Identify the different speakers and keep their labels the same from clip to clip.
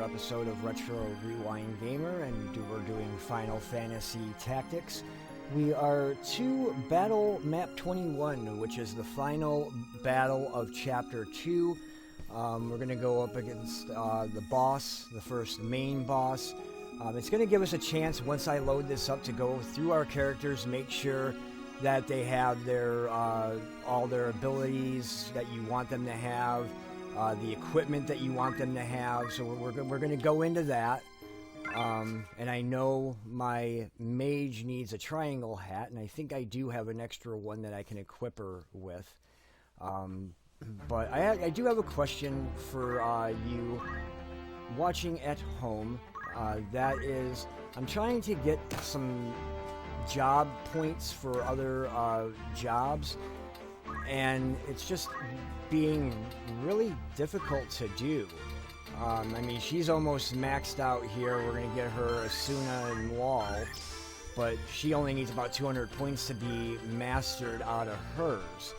Speaker 1: episode of Retro Rewind Gamer, and we're doing Final Fantasy Tactics. We are to Battle Map 21, which is the final battle of Chapter 2. We're going to go up against the boss, the first main boss. It's going to give us a chance, once I load this up, to go through our characters, make sure that they have their all their abilities that you want them to have, the equipment that you want them to have. So we're going to go into that. And I know my mage needs a triangle hat, and I think I do have an extra one that I can equip her with. But I do have a question for you watching at home. That is, I'm trying to get some job points for other jobs, and it's just being really difficult to do. I mean, she's almost maxed out here. We're going to get her Asuna and Wall, but she only needs about 200 points to be mastered out of hers.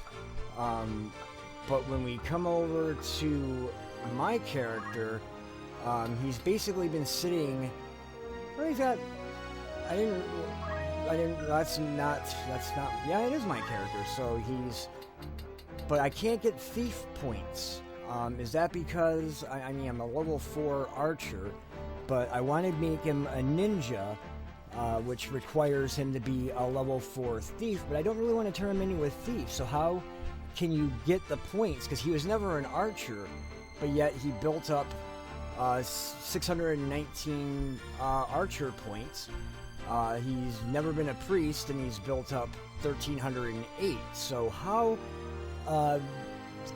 Speaker 1: But when we come over to my character, he's basically been sitting. Well, he's got. I didn't. That's not. Yeah, it is my character. So he's. But I can't get thief points. Is that because I mean I'm a level 4 archer, but I want to make him a ninja, which requires him to be a level 4 thief. But I don't really want to turn him into a thief. So how can you get the points? Because he was never an archer, but yet he built up 619 archer points. He's never been a priest, and he's built up 1,308. So how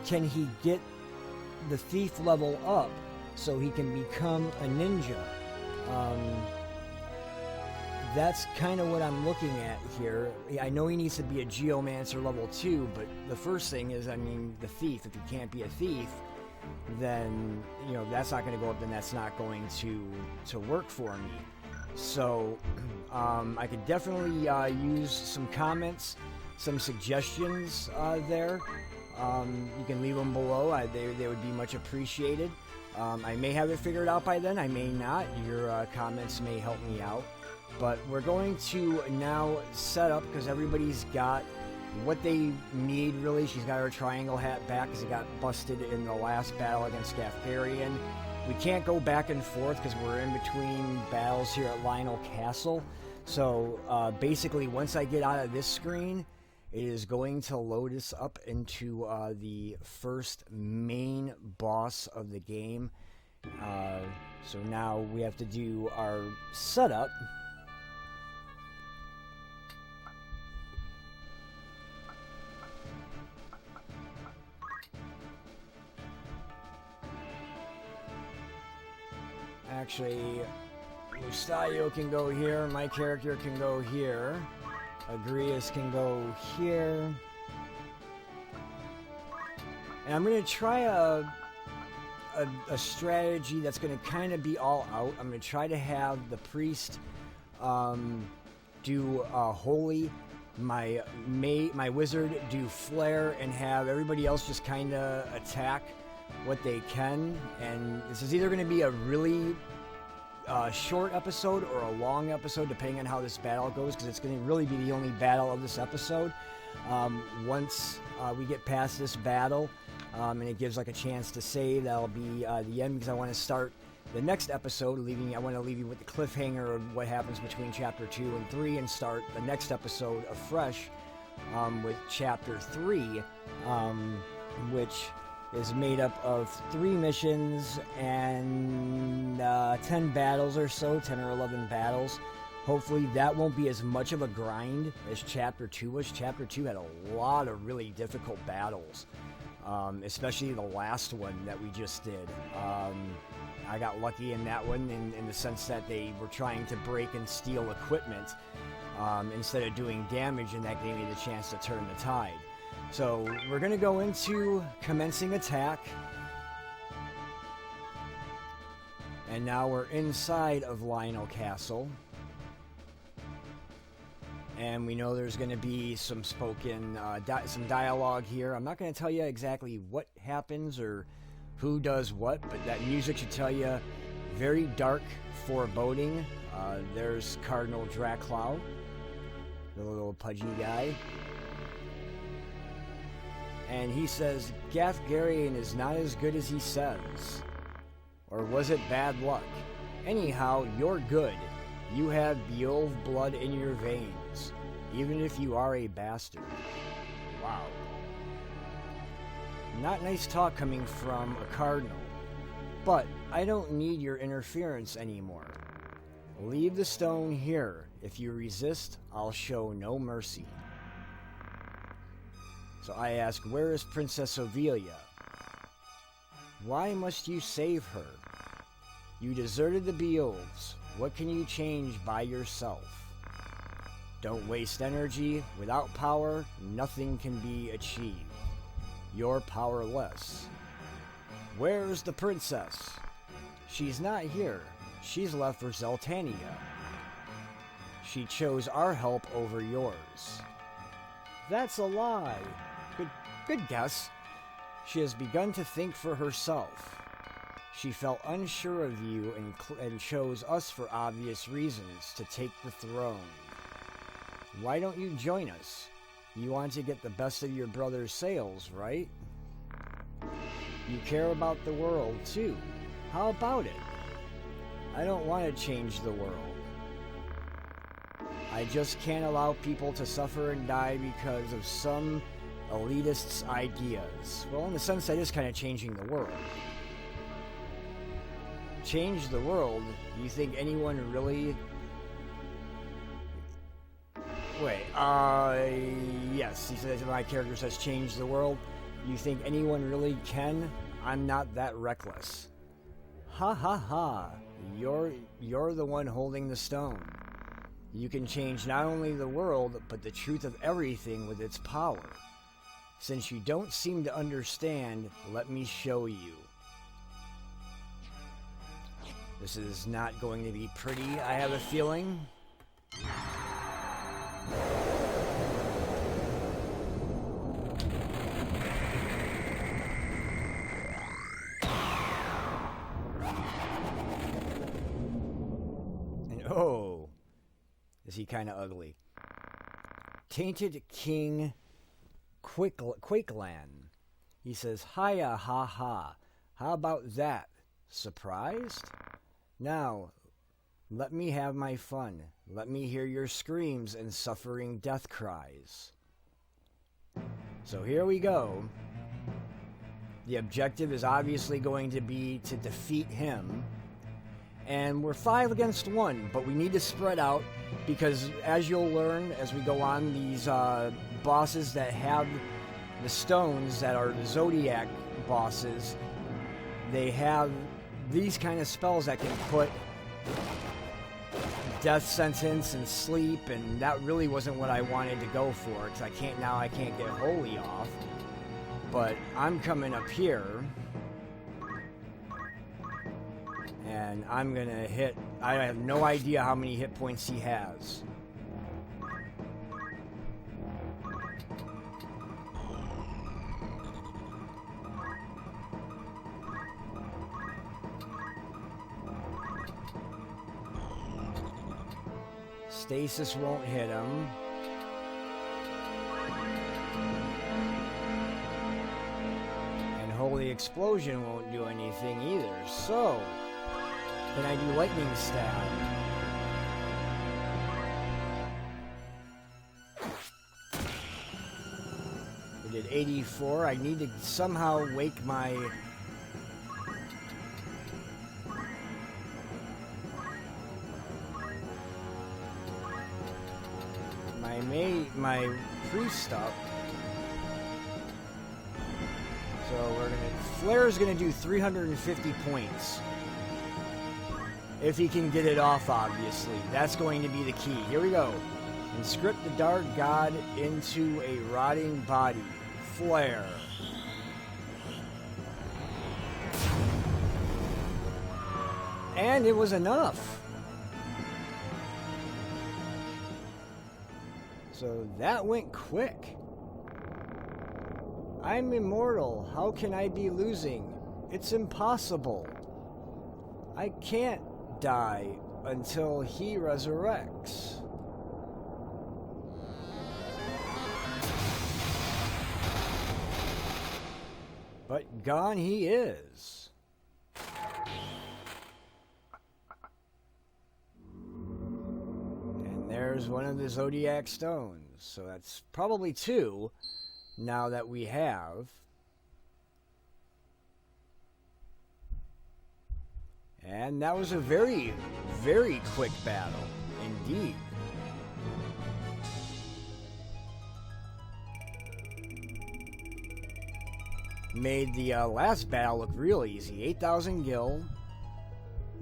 Speaker 1: can he get the thief level up so he can become a ninja? That's kind of what I'm looking at here. I know he needs to be a geomancer level 2, but the first thing is, I mean, the thief. If he can't be a thief, then, you know, that's not going to go up, then that's not going to work for me. So I could definitely use some comments, some suggestions there. You can leave them below. They would be much appreciated. I may have it figured out by then. I may not. Your comments may help me out. But we're going to now set up, because everybody's got what they need, really. She's got her triangle hat back because it got busted in the last battle against Gafgarian. We can't go back and forth because we're in between battles here at Lionel Castle. So basically, once I get out of this screen, it is going to load us up into the first main boss of the game. So now we have to do our setup. Actually, Mustayo can go here, my character can go here, Agrias can go here. And I'm going to try a strategy that's going to kind of be all out. I'm going to try to have the priest do holy, my wizard do flare, and have everybody else just kind of attack what they can. And this is either going to be a really short episode or a long episode, depending on how this battle goes, because it's going to really be the only battle of this episode. Once we get past this battle, and it gives like a chance to save, that'll be the end, because I want to start the next episode. I want to leave you with the cliffhanger of what happens between Chapter 2 and 3, and start the next episode afresh with Chapter 3, which is made up of 3 missions and 10 battles or so, 10 or 11 battles. Hopefully that won't be as much of a grind as Chapter 2 was. Chapter 2 had a lot of really difficult battles, especially the last one that we just did. I got lucky in that one in the sense that they were trying to break and steal equipment instead of doing damage, and that gave me the chance to turn the tide. So we're going to go into commencing attack. And now we're inside of Lionel Castle. And we know there's going to be some spoken, some dialogue here. I'm not going to tell you exactly what happens or who does what, but that music should tell you Very dark foreboding. There's Cardinal Draclaw, the little pudgy guy. And he says, Gathgarion is not as good as he says. Or was it bad luck? Anyhow, you're good. You have Beowulf blood in your veins, even if you are a bastard. Wow. Not nice talk coming from a cardinal. But I don't need your interference anymore. Leave the stone here. If you resist, I'll show no mercy. So I ask, where is Princess Ovelia? Why must you save her? You deserted the Beowulfs. What can you change by yourself? Don't waste energy. Without power, nothing can be achieved. You're powerless. Where's the princess? She's not here. She's left for Zeltania. She chose our help over yours. That's a lie. Good guess. She has begun to think for herself. She felt unsure of you and chose us for obvious reasons to take the throne. Why don't you join us? You want to get the best of your brother's sales, right? You care about the world, too. How about it? I don't want to change the world. I just can't allow people to suffer and die because of some elitist's ideas. Well, in a sense, that is kind of changing the world. Change the world? You think anyone really... Wait, yes, he says, my character says change the world. You think anyone really can? I'm not that reckless. Ha ha ha. You're the one holding the stone. You can change not only the world, but the truth of everything with its power. Since you don't seem to understand, let me show you. This is not going to be pretty, I have a feeling. And oh, is he kind of ugly. Tainted King Quakeland. He says, hiya, ha ha. How about that? Surprised? Now, let me have my fun. Let me hear your screams and suffering death cries. So here we go. The objective is obviously going to be to defeat him. And we're 5 against 1, but we need to spread out because as you'll learn as we go on, these bosses that have the stones that are the Zodiac bosses, they have these kind of spells that can put death sentence and sleep, and that really wasn't what I wanted to go for because I can't get Holy off. But I'm coming up here and I'm gonna hit. I have no idea how many hit points he has. Stasis won't hit him. And Holy Explosion won't do anything either. So, can I do Lightning Stab? We did 84. I need to somehow wake my... my priest up. So we're gonna... Flair's gonna do 350 points. If he can get it off, obviously. That's going to be the key. Here we go. Inscript the Dark God into a rotting body. Flair. And it was enough. So that went quick. I'm immortal. How can I be losing? It's impossible. I can't die until he resurrects. But gone he is. And there's one of the Zodiac Stones. So that's probably 2 now that we have. And that was a very, very quick battle, indeed. Made the last battle look real easy. 8,000 gil,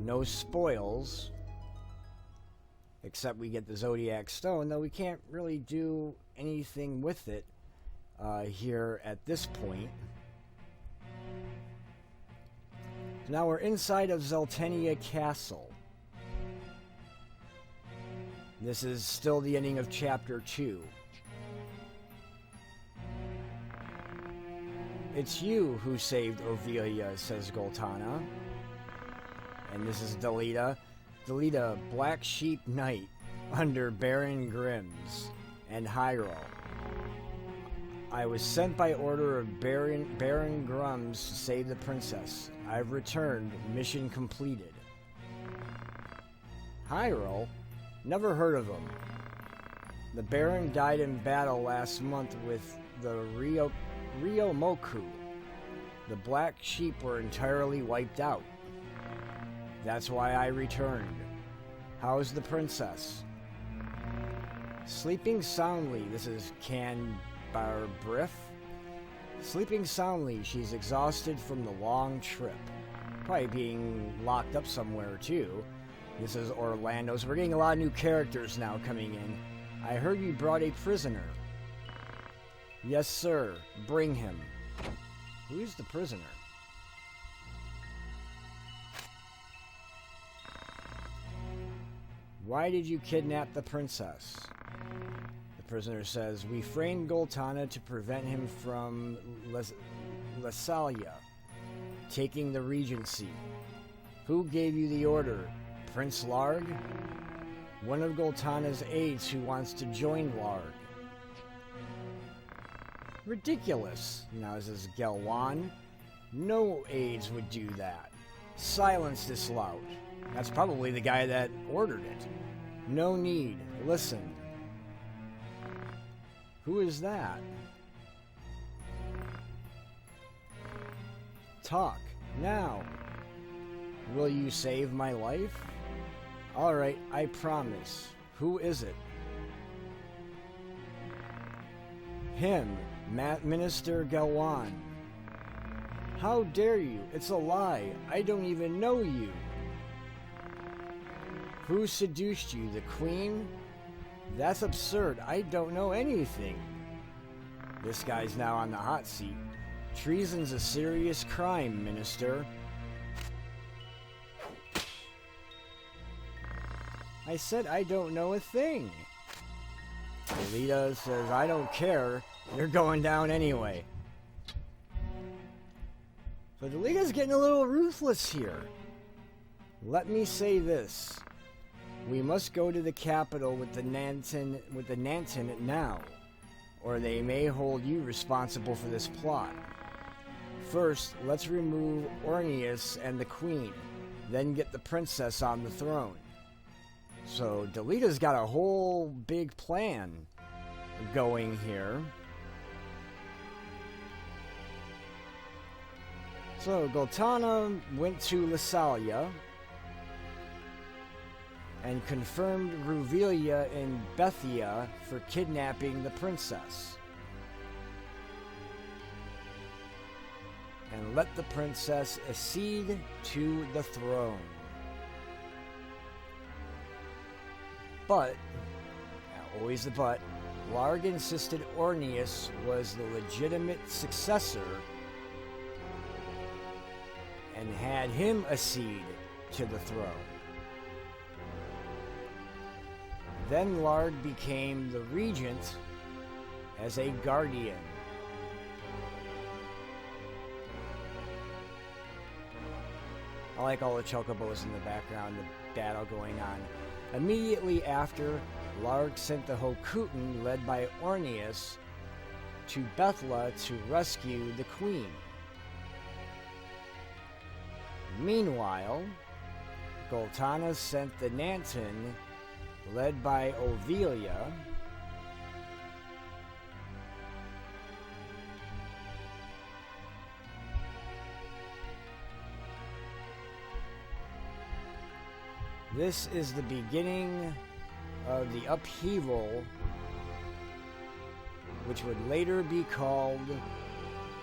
Speaker 1: no spoils, except we get the Zodiac Stone, though we can't really do anything with it here at this point. Now we're inside of Zeltenia Castle. This is still the ending of Chapter 2. It's you who saved Ovelia, says Goltana. And this is Delita. Delita, Black Sheep Knight under Baron Grimm's and Hyrule. I was sent by order of Baron Grimm's to save the princess. I've returned. Mission completed. Hyrule? Never heard of him. The Baron died in battle last month with the Ryomoku. The Black Sheep were entirely wiped out. That's why I returned. How's the princess? Sleeping soundly. This is Canbarbriff. Sleeping soundly. She's exhausted from the long trip. Probably being locked up somewhere too. This is Orlando. So we're getting a lot of new characters now coming in. I heard you brought a prisoner. Yes, sir. Bring him. Who's the prisoner? Why did you kidnap the princess? The prisoner says, we framed Goltana to prevent him from Lasalia taking the regency. Who gave you the order? Prince Larg? One of Goltana's aides who wants to join Larg. Ridiculous. Now this is Gelwan. No aides would do that. Silence this lout. That's probably the guy that ordered it. No need. Listen. Who is that? Talk. Now. Will you save my life? Alright, I promise. Who is it? Him. Minister Gelwan. How dare you? It's a lie. I don't even know you. Who seduced you? The queen? That's absurd. I don't know anything. This guy's now on the hot seat. Treason's a serious crime, Minister. I said I don't know a thing. Delita says, I don't care. You're going down anyway. So Delita's getting a little ruthless here. Let me say this. We must go to the capital with the Nantan now, or they may hold you responsible for this plot. First, let's remove Orneus and the queen, then get the princess on the throne. So Delita's got a whole big plan going here. So Goltana went to Lasalia and confirmed Ruvelia in Bethia for kidnapping the princess. And let the princess accede to the throne. But, always the but, Larg insisted Orneus was the legitimate successor and had him accede to the throne. Then Larg became the regent as a guardian. I like all the chocobos in the background, the battle going on. Immediately after, Larg sent the Hokuten, led by Orneus, to Bethla to rescue the queen. Meanwhile, Goltana sent the Nanton, led by Ovelia, this is the beginning of the upheaval, which would later be called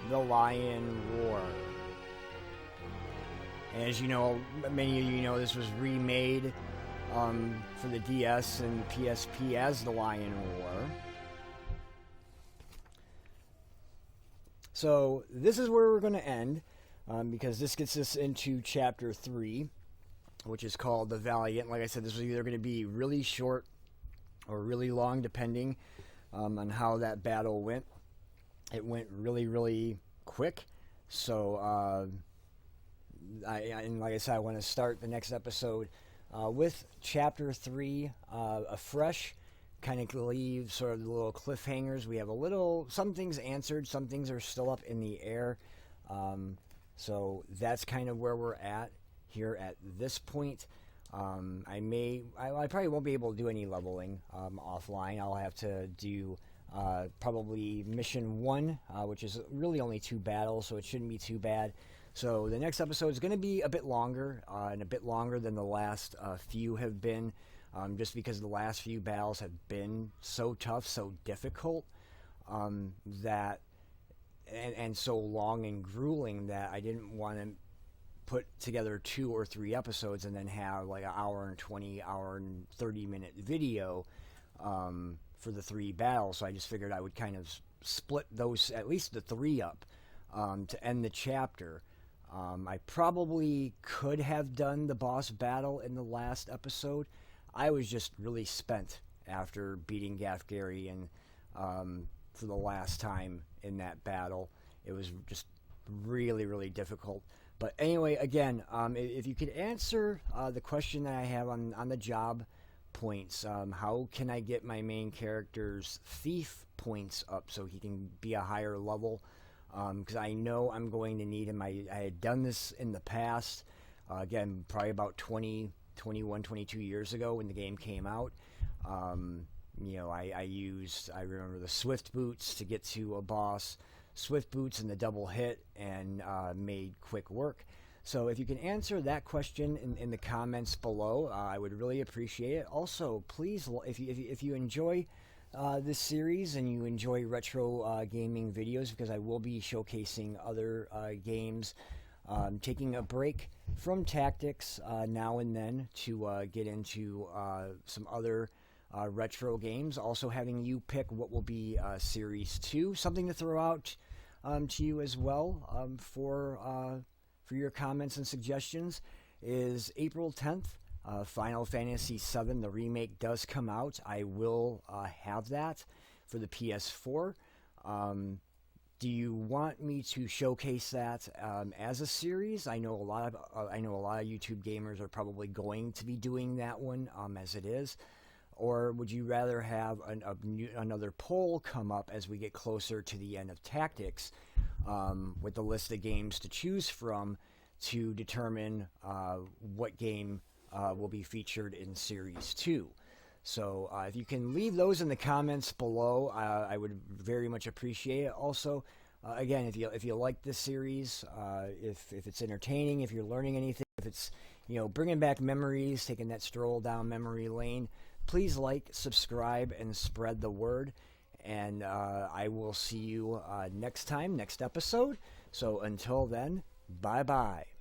Speaker 1: the Lion War. As you know, many of you know, this was remade for the DS and PSP as the Lion War. So this is where we're going to end, because this gets us into Chapter 3, which is called The Valiant. Like I said, this was either going to be really short or really long, depending on how that battle went. It went really, really quick. So, and like I said, I want to start the next episode with Chapter 3 afresh. Kind of leave sort of the little cliffhangers. We have some things answered, some things are still up in the air. So that's kind of where we're at here at this point. I probably won't be able to do any leveling offline. I'll have to do probably mission 1, which is really only 2 battles, so it shouldn't be too bad. So the next episode is going to be a bit longer, and a bit longer than the last few have been, just because the last few battles have been so tough, so difficult, that and so long and grueling that I didn't want to put together 2 or 3 episodes and then have like an hour and 20, hour and 30-minute video for the 3 battles. So I just figured I would kind of split those, at least the 3 up, to end the chapter. I probably could have done the boss battle in the last episode. I was just really spent after beating Gafgarian for the last time in that battle. It was just really, really difficult. But anyway, again, if you could answer the question that I have on the job points, how can I get my main character's thief points up so he can be a higher level? Because I know I'm going to need him. I had done this in the past, again, probably about 21, 22 years ago when the game came out. You know, I remember the Swift Boots to get to a boss, Swift Boots and the double hit, and made quick work. So if you can answer that question in the comments below, I would really appreciate it. Also, please, if you enjoy this series and you enjoy retro gaming videos, because I will be showcasing other games, taking a break from tactics now and then to get into some other retro games. Also having you pick what will be Series 2, something to throw out to you as well for your comments and suggestions, is April 10th. Final Fantasy VII, the remake, does come out. I will have that for the PS4. Do you want me to showcase that as a series? I know a lot of YouTube gamers are probably going to be doing that one as it is. Or would you rather have another poll come up as we get closer to the end of Tactics with the list of games to choose from to determine what game will be featured in Series 2? So if you can leave those in the comments below, I would very much appreciate it. Also, again, if you like this series, if it's entertaining, if you're learning anything, if it's bringing back memories, taking that stroll down memory lane, please like, subscribe, and spread the word. And I will see you next time, next episode. So until then, bye-bye.